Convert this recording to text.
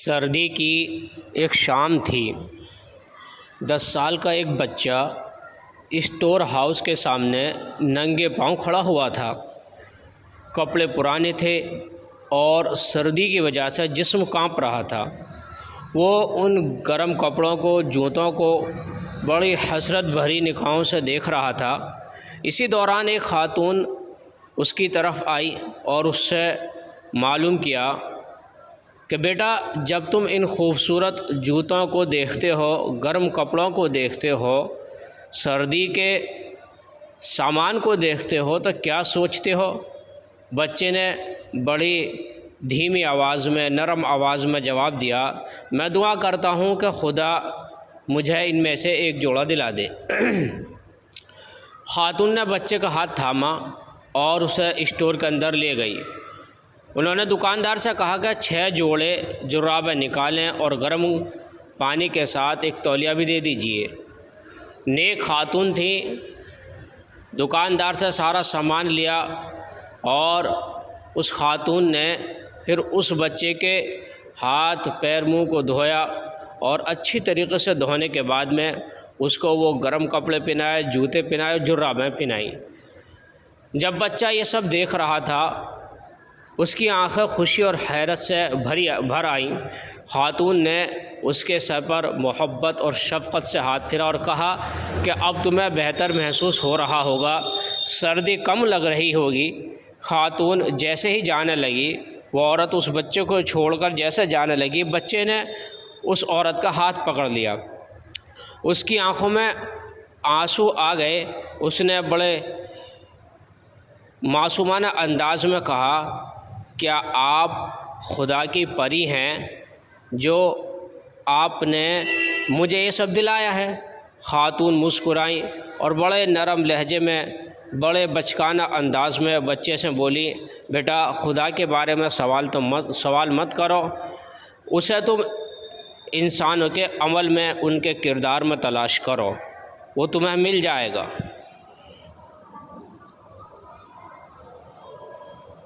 سردی کی ایک شام تھی۔ 10 سال کا ایک بچہ اسٹور ہاؤس کے سامنے ننگے پاؤں کھڑا ہوا تھا۔ کپڑے پرانے تھے اور سردی کی وجہ سے جسم کانپ رہا تھا۔ وہ ان گرم کپڑوں کو، جوتوں کو بڑی حسرت بھری نگاہوں سے دیکھ رہا تھا۔ اسی دوران ایک خاتون اس کی طرف آئی اور اس سے معلوم کیا کہ بیٹا، جب تم ان خوبصورت جوتوں کو دیکھتے ہو، گرم کپڑوں کو دیکھتے ہو، سردی کے سامان کو دیکھتے ہو تو کیا سوچتے ہو؟ بچے نے بڑی دھیمی آواز میں، نرم آواز میں جواب دیا، میں دعا کرتا ہوں کہ خدا مجھے ان میں سے ایک جوڑا دلا دے۔ خاتون نے بچے کا ہاتھ تھاما اور اسے اسٹور کے اندر لے گئی۔ انہوں نے دکاندار سے کہا کہ 6 جوڑے جرابیں نکالیں اور گرم پانی کے ساتھ ایک تولیہ بھی دے دیجئے۔ نیک خاتون تھی، دکاندار سے سارا سامان لیا اور اس خاتون نے پھر اس بچے کے ہاتھ پیر منہ کو دھویا اور اچھی طریقے سے دھونے کے بعد میں اس کو وہ گرم کپڑے پہنائے، جوتے پہنائے، جرابیں پہنائیں۔ جب بچہ یہ سب دیکھ رہا تھا، اس کی آنکھیں خوشی اور حیرت سے بھر آئیں۔ خاتون نے اس کے سر پر محبت اور شفقت سے ہاتھ پھیرا اور کہا کہ اب تمہیں بہتر محسوس ہو رہا ہوگا، سردی کم لگ رہی ہوگی۔ خاتون جیسے ہی جانے لگی، وہ عورت اس بچے کو چھوڑ کر جیسے جانے لگی، بچے نے اس عورت کا ہاتھ پکڑ لیا۔ اس کی آنکھوں میں آنسو آ گئے۔ اس نے بڑے معصومانہ انداز میں کہا، کیا آپ خدا کی پری ہیں جو آپ نے مجھے یہ سب دلایا ہے؟ خاتون مسکرائیں اور بڑے نرم لہجے میں، بڑے بچکانہ انداز میں بچے سے بولی، بیٹا، خدا کے بارے میں سوال مت کرو، اسے تم انسانوں کے عمل میں، ان کے کردار میں تلاش کرو، وہ تمہیں مل جائے گا۔